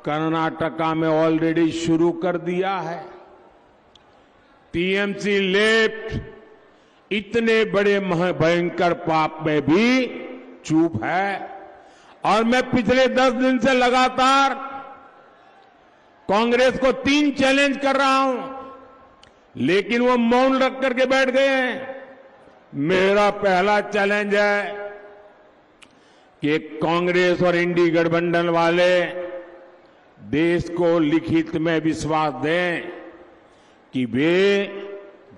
कर्नाटका में ऑलरेडी शुरू कर दिया है। टीएमसी लेफ्ट इतने बड़े भयंकर पाप में भी चुप है और मैं पिछले 10 दिन से लगातार कांग्रेस को 3 चैलेंज कर रहा हूं, लेकिन वो मौन रख करके बैठ गए हैं। मेरा पहला चैलेंज है कि कांग्रेस और इंडी गठबंधन वाले देश को लिखित में विश्वास दें कि वे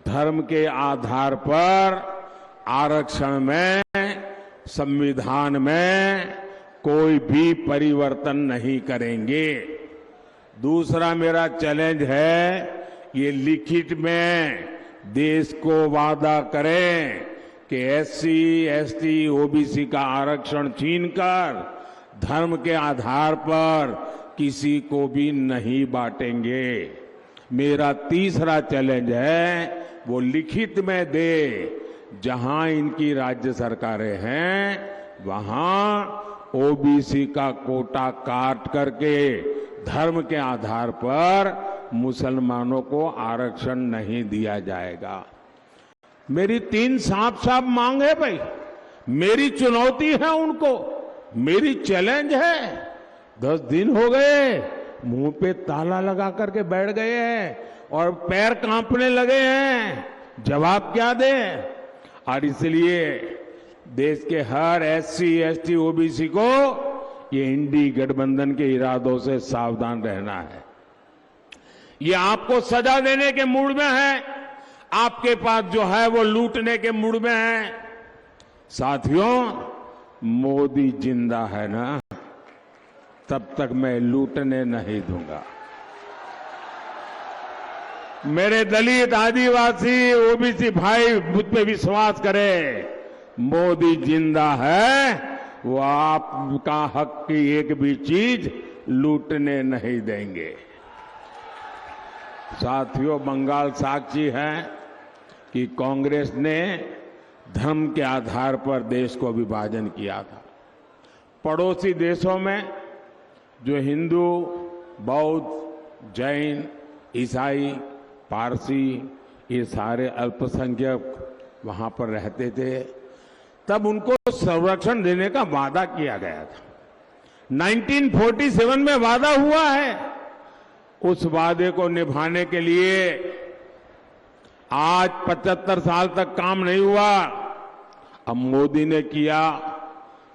धर्म के आधार पर आरक्षण में, संविधान में कोई भी परिवर्तन नहीं करेंगे। दूसरा मेरा चैलेंज है, ये लिखित में देश को वादा करें कि एससी, एसटी, ओबीसी का आरक्षण छीनकर धर्म के आधार पर किसी को भी नहीं बांटेंगे। मेरा तीसरा चैलेंज है, वो लिखित में दे, जहां इनकी राज्य सरकारें हैं वहां ओबीसी का कोटा काट करके धर्म के आधार पर मुसलमानों को आरक्षण नहीं दिया जाएगा। मेरी 3 साफ साफ मांग है भाई, मेरी चुनौती है उनको, मेरी चैलेंज है। 10 दिन हो गए, मुंह पे ताला लगा करके बैठ गए हैं और पैर कांपने लगे हैं, जवाब क्या दें? और इसलिए देश के हर एससी, एसटी, ओबीसी को ये इंडी गठबंधन के इरादों से सावधान रहना है। ये आपको सजा देने के मूड में है, आपके पास जो है वो लूटने के मूड में है। साथियों, मोदी जिंदा है ना, तब तक मैं लूटने नहीं दूंगा। मेरे दलित, आदिवासी, ओबीसी भाई मुझ पे विश्वास करें, मोदी जिंदा है, वो आपका हक की एक भी चीज लूटने नहीं देंगे। साथियों, बंगाल साक्षी है कि कांग्रेस ने धर्म के आधार पर देश को विभाजन किया था। पड़ोसी देशों में जो हिंदू, बौद्ध, जैन, ईसाई, पारसी, ये सारे अल्पसंख्यक वहां पर रहते थे, तब उनको संरक्षण देने का वादा किया गया था। 1947 में वादा हुआ है। उस वादे को निभाने के लिए आज 75 साल तक काम नहीं हुआ। अब मोदी ने किया,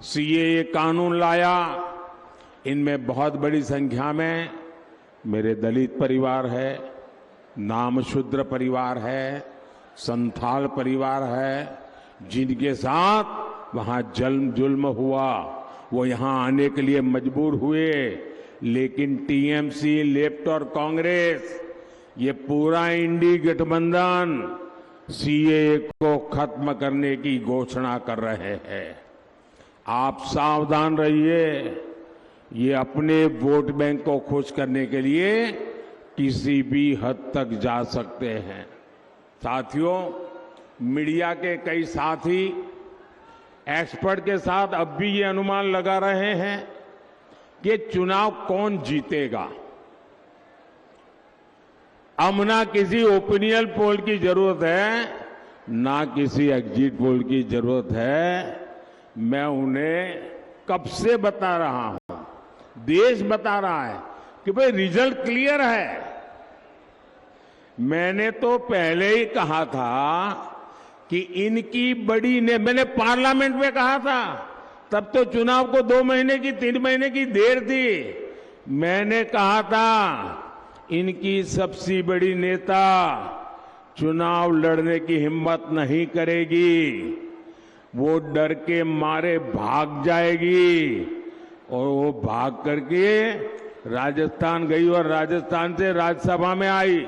सीएए कानून लाया। इनमें बहुत बड़ी संख्या में मेरे दलित परिवार है, नामशूद्र परिवार है, संथाल परिवार है, जिनके साथ वहां जुल्म हुआ, वो यहां आने के लिए मजबूर हुए। लेकिन टीएमसी, लेफ्ट और कांग्रेस, ये पूरा इंडी गठबंधन सीएए को खत्म करने की घोषणा कर रहे हैं। आप सावधान रहिए, ये अपने वोट बैंक को खुश करने के लिए किसी भी हद तक जा सकते हैं। साथियों, मीडिया के कई साथी एक्सपर्ट के साथ अब भी ये अनुमान लगा रहे हैं कि चुनाव कौन जीतेगा। अब ना किसी ओपिनियन पोल की जरूरत है, ना किसी एग्जिट पोल की जरूरत है। मैं उन्हें कब से बता रहा हूं, देश बता रहा है कि भाई रिजल्ट क्लियर है। मैंने तो पहले ही कहा था कि इनकी बड़ी ने, मैंने पार्लियामेंट में कहा था, तब तो चुनाव को 2 महीने की, 3 महीने की देर थी। मैंने कहा था इनकी सबसे बड़ी नेता चुनाव लड़ने की हिम्मत नहीं करेगी, वो डर के मारे भाग जाएगी। और वो भाग करके राजस्थान गई और राजस्थान से राज्यसभा में आई,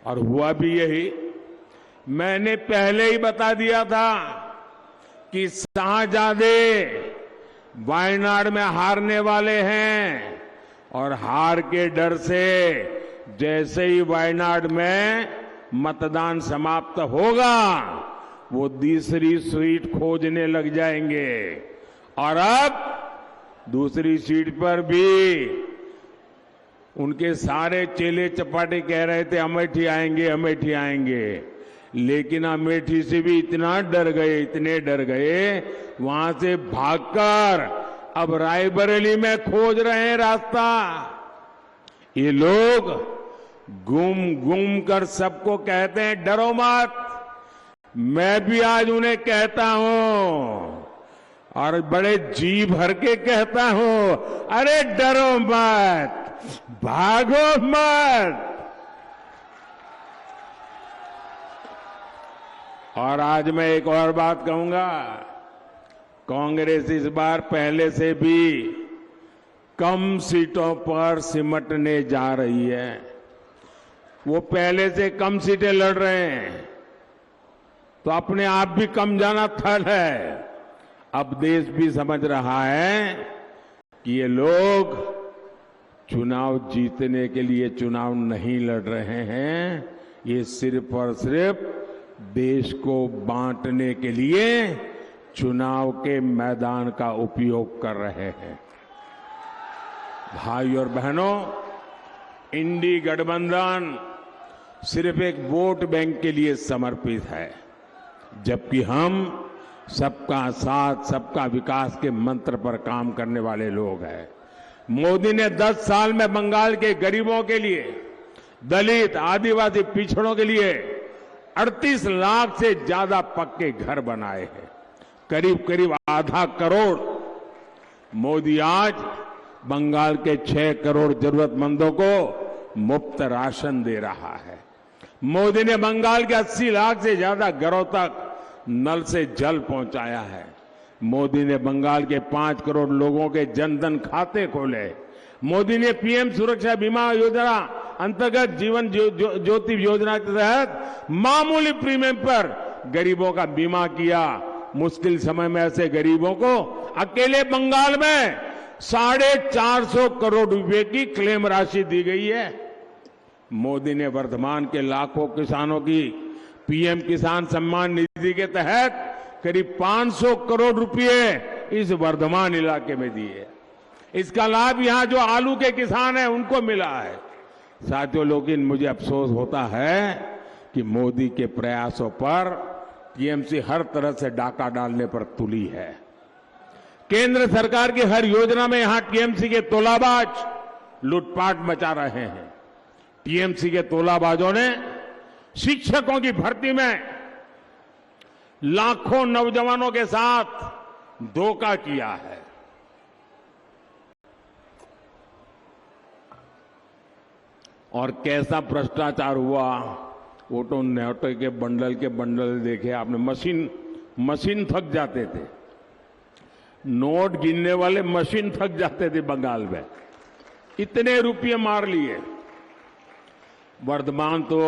और हुआ भी यही। मैंने पहले ही बता दिया था कि शाहजादे वायनाड में हारने वाले हैं, और हार के डर से जैसे ही वायनाड में मतदान समाप्त होगा, वो दूसरी सीट खोजने लग जाएंगे। और अब दूसरी सीट पर भी उनके सारे चेले चपाटे कह रहे थे अमेठी आएंगे, अमेठी आएंगे, लेकिन अमेठी से भी इतना डर गए, इतने डर गए, वहां से भागकर अब रायबरेली में खोज रहे हैं रास्ता। ये लोग घूम घूम कर सबको कहते हैं डरो मत। मैं भी आज उन्हें कहता हूं और बड़े जी भर के कहता हूं, अरे डरो मत, भागो मत। और आज मैं एक और बात कहूंगा, कांग्रेस इस बार पहले से भी कम सीटों पर सिमटने जा रही है। वो पहले से कम सीटें लड़ रहे हैं तो अपने आप भी कम जाना थल है। अब देश भी समझ रहा है कि ये लोग चुनाव जीतने के लिए चुनाव नहीं लड़ रहे हैं, ये सिर्फ और सिर्फ देश को बांटने के लिए चुनाव के मैदान का उपयोग कर रहे हैं। भाई और बहनों, इंडी गठबंधन सिर्फ एक वोट बैंक के लिए समर्पित है, जबकि हम सबका साथ सबका विकास के मंत्र पर काम करने वाले लोग हैं। मोदी ने 10 साल में बंगाल के गरीबों के लिए, दलित आदिवासी पिछड़ों के लिए 38 लाख से ज्यादा पक्के घर बनाए हैं, करीब करीब आधा करोड़। मोदी आज बंगाल के 6 करोड़ जरूरतमंदों को मुफ्त राशन दे रहा है। मोदी ने बंगाल के 80 लाख से ज्यादा घरों तक नल से जल पहुंचाया है। मोदी ने बंगाल के 5 करोड़ लोगों के जनधन खाते खोले। मोदी ने पीएम सुरक्षा बीमा योजना अंतर्गत जीवन ज्योति योजना के तहत मामूली प्रीमियम पर गरीबों का बीमा किया। मुश्किल समय में ऐसे गरीबों को अकेले बंगाल में 450 करोड़ रुपए की क्लेम राशि दी गई है। मोदी ने वर्धमान के लाखों किसानों की पीएम किसान सम्मान निधि के तहत करीब 500 करोड़ रुपए इस वर्धमान इलाके में दिए। इसका लाभ यहां जो आलू के किसान हैं उनको मिला है। साथियों, लेकिन मुझे अफसोस होता है कि मोदी के प्रयासों पर टीएमसी हर तरह से डाका डालने पर तुली है। केंद्र सरकार की हर योजना में यहां टीएमसी के तोलाबाज लूटपाट मचा रहे हैं। टीएमसी के तोलाबाजों ने शिक्षकों की भर्ती में लाखों नौजवानों के साथ धोखा किया है। और कैसा भ्रष्टाचार हुआ, वो तो नोटों के बंडल देखे आपने। मशीन थक जाते थे, नोट गिनने वाले मशीन थक जाते थे बंगाल में, इतने रुपये मार लिए। वर्धमान तो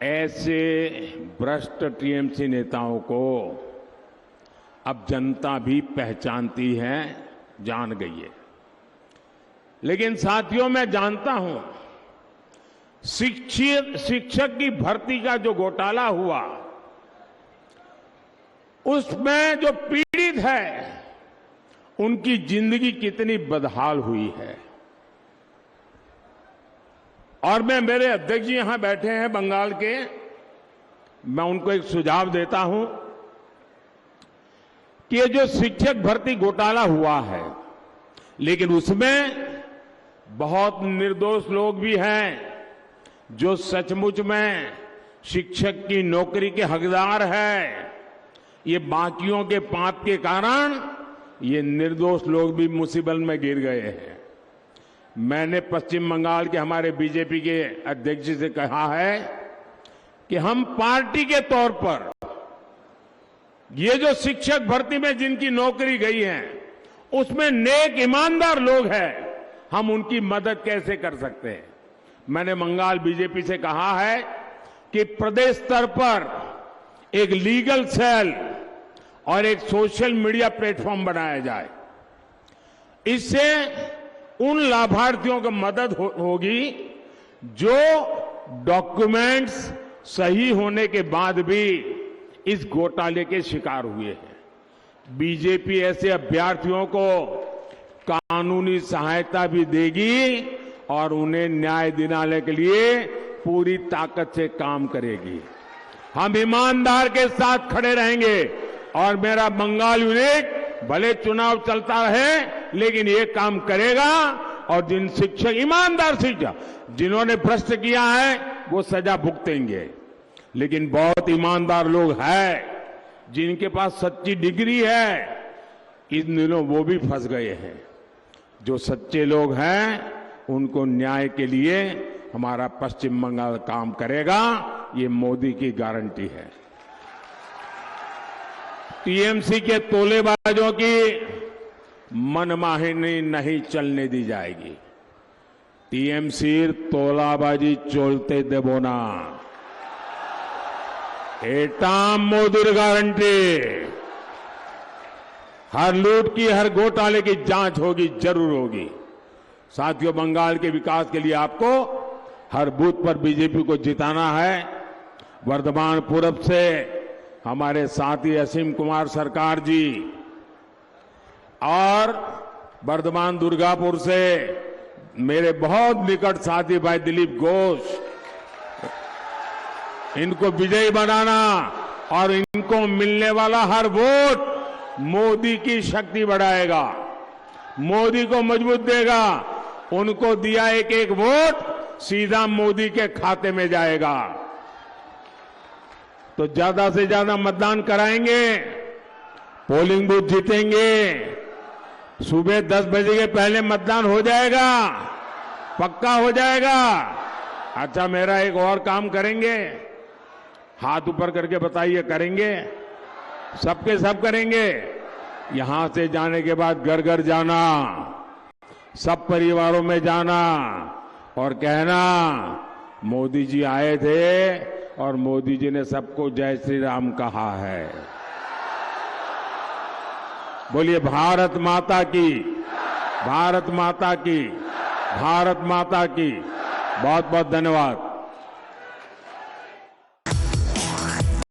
ऐसे भ्रष्ट टीएमसी नेताओं को अब जनता भी पहचानती है, जान गई है। लेकिन साथियों, मैं जानता हूं शिक्षक की भर्ती का जो घोटाला हुआ, उसमें जो पीड़ित है उनकी जिंदगी कितनी बदहाल हुई है। और मेरे अध्यक्ष जी यहां बैठे हैं बंगाल के, मैं उनको एक सुझाव देता हूं कि ये जो शिक्षक भर्ती घोटाला हुआ है, लेकिन उसमें बहुत निर्दोष लोग भी हैं जो सचमुच में शिक्षक की नौकरी के हकदार है। ये बाकियों के पाप के कारण ये निर्दोष लोग भी मुसीबत में गिर गए हैं। मैंने पश्चिम बंगाल के हमारे बीजेपी के अध्यक्ष से कहा है कि हम पार्टी के तौर पर ये जो शिक्षक भर्ती में जिनकी नौकरी गई है उसमें नेक ईमानदार लोग हैं, हम उनकी मदद कैसे कर सकते हैं। मैंने बंगाल बीजेपी से कहा है कि प्रदेश स्तर पर एक लीगल सेल और एक सोशल मीडिया प्लेटफॉर्म बनाया जाए। इससे उन लाभार्थियों को मदद होगी जो डॉक्यूमेंट्स सही होने के बाद भी इस घोटाले के शिकार हुए हैं। बीजेपी ऐसे अभ्यर्थियों को कानूनी सहायता भी देगी और उन्हें न्याय दिलाने के लिए पूरी ताकत से काम करेगी। हम ईमानदार के साथ खड़े रहेंगे और मेरा बंगाल यूनिट भले चुनाव चलता रहे लेकिन ये काम करेगा और जिन शिक्षक ईमानदार शिक्षक जिन्होंने भ्रष्ट किया है वो सजा भुगतेंगे। लेकिन बहुत ईमानदार लोग हैं जिनके पास सच्ची डिग्री है, इन दिनों वो भी फंस गए हैं। जो सच्चे लोग हैं उनको न्याय के लिए हमारा पश्चिम बंगाल काम करेगा, ये मोदी की गारंटी है। टीएमसी के तोलेबाजों की मनमानी नहीं चलने दी जाएगी। टीएमसी तोलाबाजी चलते देबो ना, एटाम मोदी गारंटी। हर लूट की हर घोटाले की जांच होगी, जरूर होगी। साथियों, बंगाल के विकास के लिए आपको हर बूथ पर बीजेपी को जिताना है। वर्धमान पूरब से हमारे साथी असीम कुमार सरकार जी और वर्धमान दुर्गापुर से मेरे बहुत निकट साथी भाई दिलीप घोष, इनको विजयी बनाना और इनको मिलने वाला हर वोट मोदी की शक्ति बढ़ाएगा, मोदी को मजबूत देगा। उनको दिया एक एक वोट सीधा मोदी के खाते में जाएगा। तो ज्यादा से ज्यादा मतदान कराएंगे, पोलिंग बूथ जीतेंगे। सुबह 10 बजे के पहले मतदान हो जाएगा, पक्का हो जाएगा। अच्छा, मेरा एक और काम करेंगे, हाथ ऊपर करके बताइए, करेंगे? सबके सब करेंगे। यहां से जाने के बाद घर घर जाना, सब परिवारों में जाना और कहना मोदी जी आए थे और मोदी जी ने सबको जय श्री राम कहा है। बोलिए भारत माता की, भारत माता की, भारत माता की। बहुत बहुत धन्यवाद।